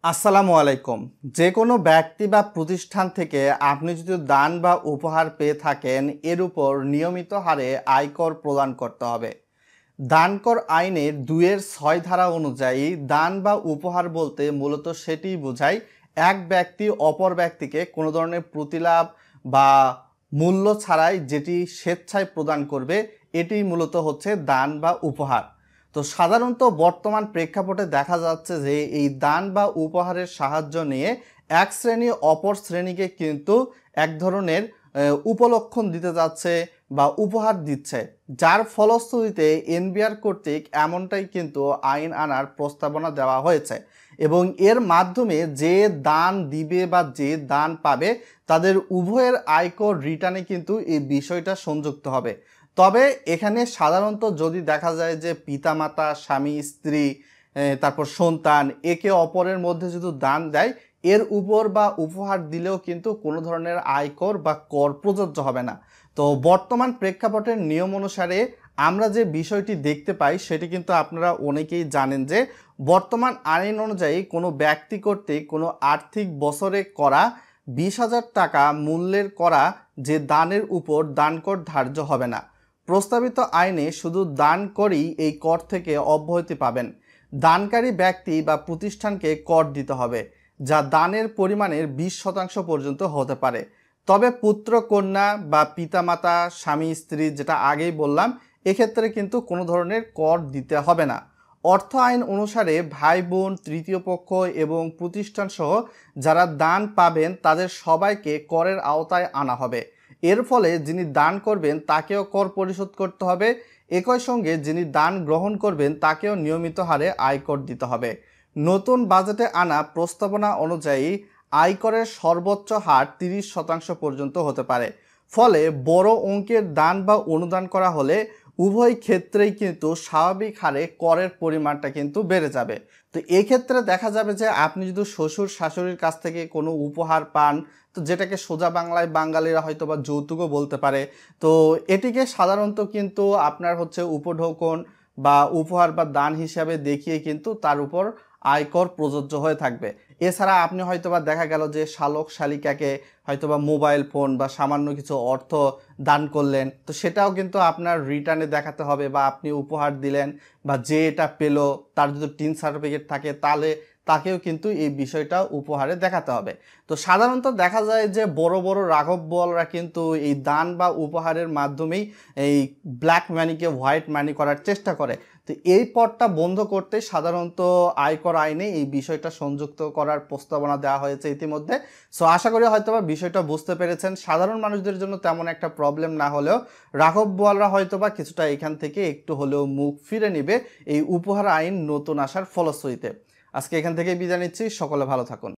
আসসালামু আলাইকুম। যে কোনো ব্যক্তি বা প্রতিষ্ঠান থেকে আপনি যদি দান বা উপহার পেয়ে থাকেন, এর উপর নিয়মিত হারে আয়কর প্রদান করতে হবে। দানকর আইনের ২-৬ ধারা অনুযায়ী দান বা উপহার বলতে মূলত সেটিই বোঝায় এক ব্যক্তি অপর ব্যক্তিকে কোনো ধরনের প্রতিলাভ বা মূল্য ছাড়াই যেটি স্বেচ্ছায় প্রদান করবে, এটি মূলত হচ্ছে দান বা উপহার। তো সাধারণত বর্তমান প্রেক্ষাপটে দেখা যাচ্ছে যে এই দান বা উপহারের সাহায্য নিয়ে এক শ্রেণী অপর শ্রেণীকে কিন্তু এক ধরনের উপলক্ষণ দিতে যাচ্ছে বা উপহার দিচ্ছে, যার ফলশ্রুতিতে এনবিআর কর্তৃক এমনটাই কিন্তু আইন আনার প্রস্তাবনা দেওয়া হয়েছে এবং এর মাধ্যমে যে দান দিবে বা যে দান পাবে তাদের উভয়ের আয়কর রিটার্নে কিন্তু এই বিষয়টা সংযুক্ত হবে। তবে এখানে সাধারণত যদি দেখা যায় যে পিতামাতা, স্বামী, স্ত্রী, তারপর সন্তান একে অপরের মধ্যে যদি দান দেয়, এর উপর বা উপহার দিলেও কিন্তু কোনো ধরনের আয়কর বা কর প্রযোজ্য হবে না। তো বর্তমান প্রেক্ষাপটের নিয়ম অনুসারে আমরা যে বিষয়টি দেখতে পাই সেটি কিন্তু আপনারা অনেকেই জানেন যে বর্তমান আইন অনুযায়ী কোনো ব্যক্তি কর্তৃক কোনো আর্থিক বছরে করা ২০,০০০ টাকা মূল্যের করা যে দানের উপর দানকর ধার্য হবে না। প্রস্তাবিত আইনে শুধু দান করেই এই কর থেকে অব্যাহতি পাবেন। দানকারী ব্যক্তি বা প্রতিষ্ঠানকে কর দিতে হবে, যা দানের পরিমাণের ২০% পর্যন্ত হতে পারে। তবে পুত্র কন্যা বা পিতামাতা, স্বামী স্ত্রী, যেটা আগেই বললাম, এক্ষেত্রে কিন্তু কোনো ধরনের কর দিতে হবে না। অর্থ আইন অনুসারে ভাই বোন, তৃতীয় পক্ষ এবং প্রতিষ্ঠান সহ যারা দান পাবেন তাদের সবাইকে করের আওতায় আনা হবে। এর ফলে যিনি দান করবেন তাকেও কর পরিশোধ করতে হবে, একই সঙ্গে যিনি দান গ্রহণ করবেন তাকেও নিয়মিত হারে আয়কর দিতে হবে। নতুন বাজেটে আনা প্রস্তাবনা অনুযায়ী আয়করের সর্বোচ্চ হার ৩০% পর্যন্ত হতে পারে। ফলে বড় অঙ্কের দান বা অনুদান করা হলে উভয় ক্ষেত্রেই কিন্তু স্বাভাবিক হারে করের পরিমাণটা কিন্তু বেড়ে যাবে। তো এক্ষেত্রে দেখা যাবে যে আপনি যদি শ্বশুর শাশুড়ির কাছ থেকে কোনো উপহার পান, তো যেটাকে সোজা বাংলায় বাঙালিরা হয়তো বা যৌতুকও বলতে পারে, তো এটিকে সাধারণত কিন্তু আপনার হচ্ছে উপঢৌকন বা উপহার বা দান হিসাবে দেখিয়ে কিন্তু তার উপর আয়কর প্রযোজ্য হয়ে থাকবে। এছাড়া আপনি হয়তোবা দেখা গেল যে শালক শালিকাকে হয়তোবা মোবাইল ফোন বা সামান্য কিছু অর্থ দান করলেন, তো সেটাও কিন্তু আপনার রিটার্নে দেখাতে হবে, বা আপনি উপহার দিলেন বা যে এটা পেলো তার যদি টিন সার্টিফিকেট থাকে তাহলে তাকেও কিন্তু এই বিষয়টা উপহারে দেখাতে হবে। তো সাধারণত দেখা যায় যে বড় বড় রাঘব বোয়ালরা কিন্তু এই দান বা উপহারের মাধ্যমেই এই ব্ল্যাক মানিকে হোয়াইট মানি করার চেষ্টা করে। তো এই পথটা বন্ধ করতে সাধারণত আয়কর আইনে এই বিষয়টা সংযুক্ত করার প্রস্তাবনা দেওয়া হয়েছে ইতিমধ্যে। সো আশা করি হয়তোবা বিষয়টা বুঝতে পেরেছেন। সাধারণ মানুষদের জন্য তেমন একটা প্রবলেম না হলেও রাঘব বোয়ালরা হয়তোবা কিছুটা এখান থেকে একটু হলেও মুখ ফিরে নেবে এই উপহার আইন নতুন আসার ফলশ্রুতিতে। আজকে এখান থেকে বিদায় নিচ্ছি। সকলে ভালো থাকুন।